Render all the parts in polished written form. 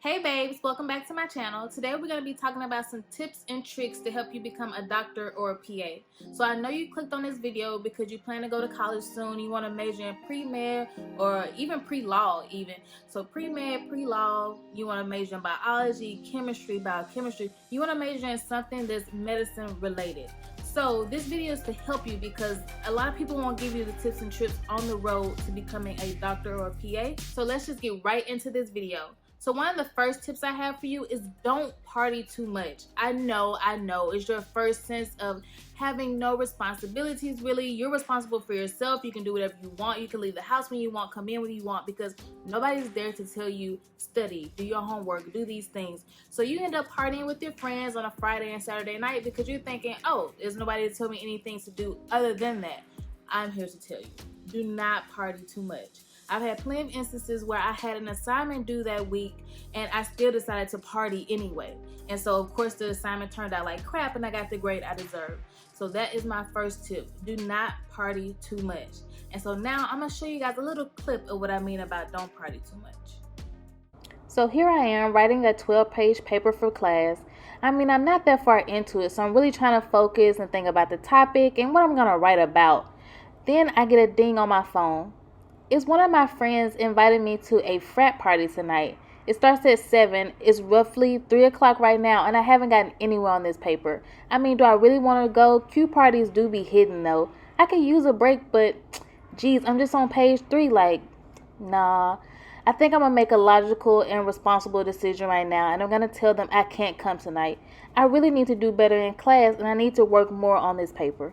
Hey babes, welcome back to my channel. Today we're going to be talking about some tips and tricks to help you become a doctor or a PA. So I know you clicked on this video because you plan to go to college soon. You want to major in pre-med or even pre-law even. So pre-med, pre-law, you want to major in biology, chemistry, biochemistry. You want to major in something that's medicine related. So this video is to help you because a lot of people won't give you the tips and tricks on the road to becoming a doctor or a PA. So let's just get right into this video. So one of the first tips I have for you is don't party too much. I know, it's your first sense of having no responsibilities really. You're responsible for yourself. You can do whatever you want. You can leave the house when you want, come in when you want, because nobody's there to tell you study, do your homework, do these things. So you end up partying with your friends on a Friday and Saturday night because you're thinking, oh, there's nobody to tell me anything to do other than that. I'm here to tell you, do not party too much. I've had plenty of instances where I had an assignment due that week and I still decided to party anyway. And so of course the assignment turned out like crap and I got the grade I deserved. So that is my first tip. Do not party too much. And so now I'm gonna show you guys a little clip of what I mean about don't party too much. So here I am writing a 12-page paper for class. I mean, I'm not that far into it, so I'm really trying to focus and think about the topic and what I'm gonna write about. Then I get a ding on my phone. It's one of my friends invited me to a frat party tonight. It starts at 7. It's roughly 3 o'clock right now, and I haven't gotten anywhere on this paper. I mean, do I really want to go? Q parties do be hidden, though. I could use a break, but, geez, I'm just on page 3, like, nah. I think I'm going to make a logical and responsible decision right now, and I'm going to tell them I can't come tonight. I really need to do better in class, and I need to work more on this paper.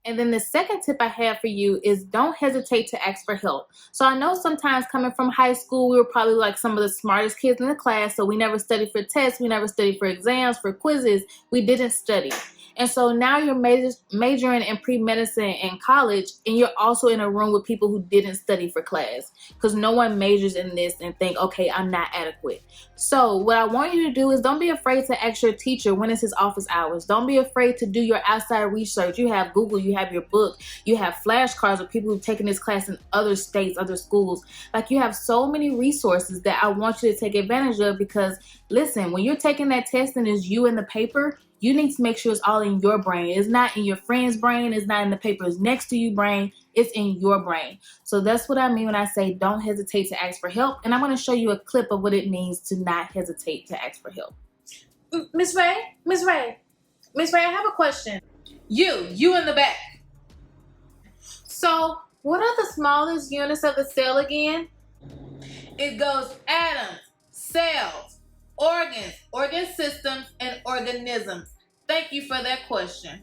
And then the second tip I have for you is don't hesitate to ask for help. So I know sometimes coming from high school, we were probably like some of the smartest kids in the class. So we never studied for tests. We never studied for exams, for quizzes. We didn't study. And so now you're majoring in pre-medicine in college, and you're also in a room with people who didn't study for class because no one majors in this and think, okay, I'm not adequate. So what I want you to do is don't be afraid to ask your teacher when it's his office hours. Don't be afraid to do your outside research. You have Google, you have your book, you have flashcards of people who've taken this class in other states, other schools. Like you have so many resources that I want you to take advantage of because listen, when you're taking that test and it's you in the paper, you need to make sure it's all in your brain. It's not in your friend's brain. It's not in the papers next to you brain. It's in your brain. So that's what I mean when I say don't hesitate to ask for help. And I'm going to show you a clip of what it means to not hesitate to ask for help. Miss Ray, I have a question. You in the back. So what are the smallest units of the cell again? It goes atoms, cells, organs, organ systems, and organisms. Thank you for that question.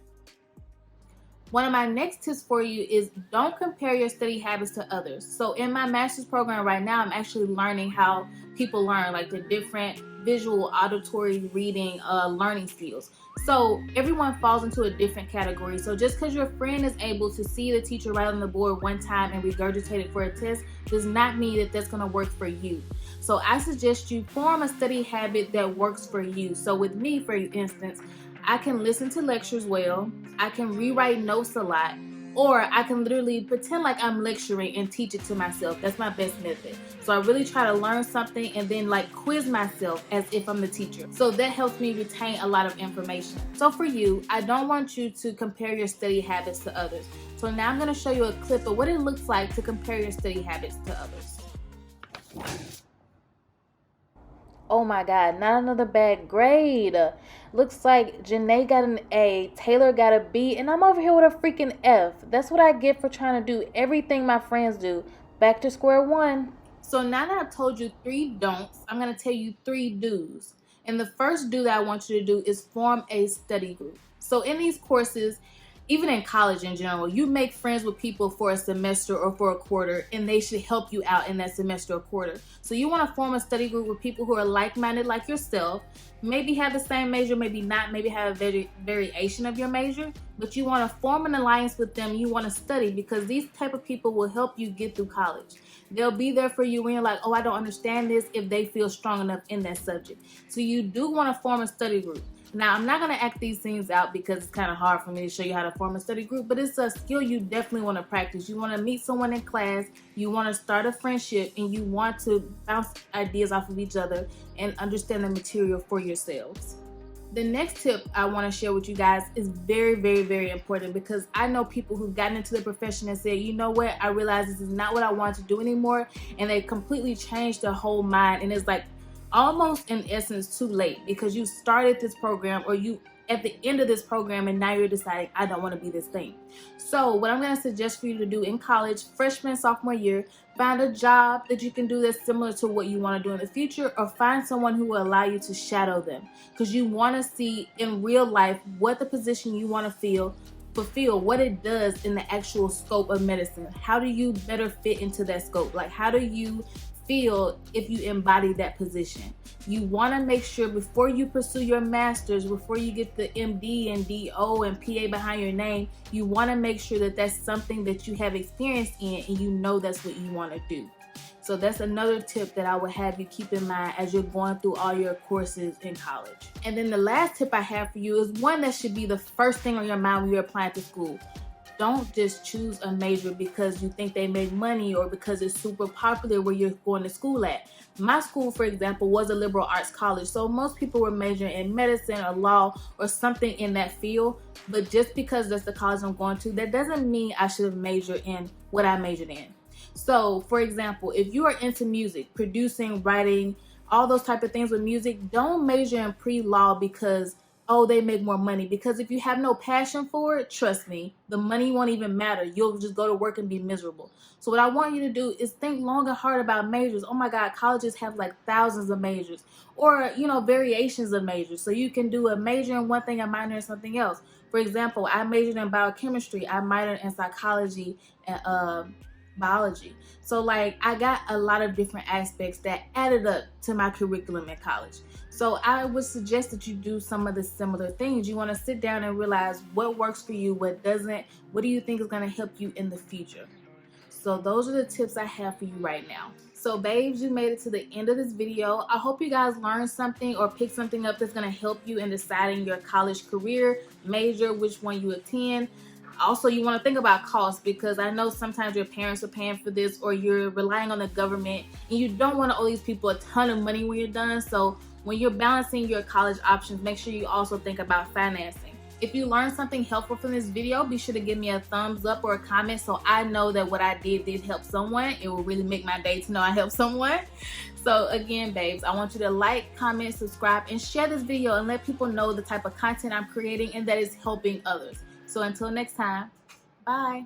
One of my next tips for you is don't compare your study habits to others. So in my master's program right now, I'm actually learning how people learn, like the different visual, auditory, reading, learning skills. So everyone falls into a different category. So just because your friend is able to see the teacher write on the board one time and regurgitate it for a test does not mean that that's going to work for you. So I suggest you form a study habit that works for you. So with me, for instance, I can listen to lectures well, I can rewrite notes a lot, or I can literally pretend like I'm lecturing and teach it to myself. That's my best method. So I really try to learn something and then like quiz myself as if I'm the teacher. So that helps me retain a lot of information. So for you, I don't want you to compare your study habits to others. So now I'm going to show you a clip of what it looks like to compare your study habits to others. Oh my God, not another bad grade. Looks like Janae got an A, Taylor got a B, and I'm over here with a freaking F. That's what I get for trying to do everything my friends do. Back to square one. So now that I've told you 3 don'ts, I'm going to tell you 3 do's. And the first do that I want you to do is form a study group. So in these courses, even in college in general, you make friends with people for a semester or for a quarter, and they should help you out in that semester or quarter. So you want to form a study group with people who are like-minded like yourself, maybe have the same major, maybe not, maybe have a variation of your major, but you want to form an alliance with them. You want to study because these type of people will help you get through college. They'll be there for you when you're like, oh, I don't understand this, if they feel strong enough in that subject. So you do want to form a study group. Now, I'm not going to act these things out because it's kind of hard for me to show you how to form a study group, but it's a skill you definitely want to practice. You want to meet someone in class, you want to start a friendship, and you want to bounce ideas off of each other and understand the material for yourselves. The next tip I want to share with you guys is very, very, very important, because I know people who've gotten into the profession and said, you know what, I realize this is not what I want to do anymore, and they completely changed their whole mind, and it's like almost in essence too late, because you started this program, or you at the end of this program, and now you're deciding, I don't want to be this thing. So what I'm going to suggest for you to do in college, freshman, sophomore year, find a job that you can do that's similar to what you want to do in the future, or find someone who will allow you to shadow them, because you want to see in real life what the position you want to fulfill, what it does in the actual scope of medicine. How do you better fit into that scope? Like, how do you feel if you embody that position? You want to make sure before you pursue your master's, before you get the MD and DO and PA behind your name, you want to make sure that that's something that you have experience in, and you know that's what you want to do. So that's another tip that I would have you keep in mind as you're going through all your courses in college. And then the last tip I have for you is one that should be the first thing on your mind when you're applying to school. Don't just choose a major because you think they make money or because it's super popular where you're going to school at. My school, for example, was a liberal arts college, so most people were majoring in medicine or law or something in that field. But just because that's the college I'm going to, that doesn't mean I should have majored in what I majored in. So, for example, if you are into music, producing, writing, all those type of things with music, don't major in pre-law because, oh, they make more money. Because if you have no passion for it, trust me, the money won't even matter. You'll just go to work and be miserable. So what I want you to do is think long and hard about majors. Oh my God, colleges have like thousands of majors, or, you know, variations of majors. So you can do a major in one thing, a minor in something else. For example, I majored in biochemistry. I minored in psychology and biology. So like, I got a lot of different aspects that added up to my curriculum in college. So I would suggest that you do some of the similar things. You want to sit down and realize what works for you, what doesn't, what do you think is going to help you in the future. So those are the tips I have for you right now. So babes, you made it to the end of this video. I hope you guys learned something or picked something up that's going to help you in deciding your college career, major, which one you attend. Also, you want to think about costs, because I know sometimes your parents are paying for this, or you're relying on the government, and you don't want to owe these people a ton of money when you're done. So when you're balancing your college options, make sure you also think about financing. If you learned something helpful from this video, be sure to give me a thumbs up or a comment so I know that what I did help someone. It will really make my day to know I helped someone. So again, babes, I want you to like, comment, subscribe, and share this video and let people know the type of content I'm creating and that is helping others. So until next time, bye.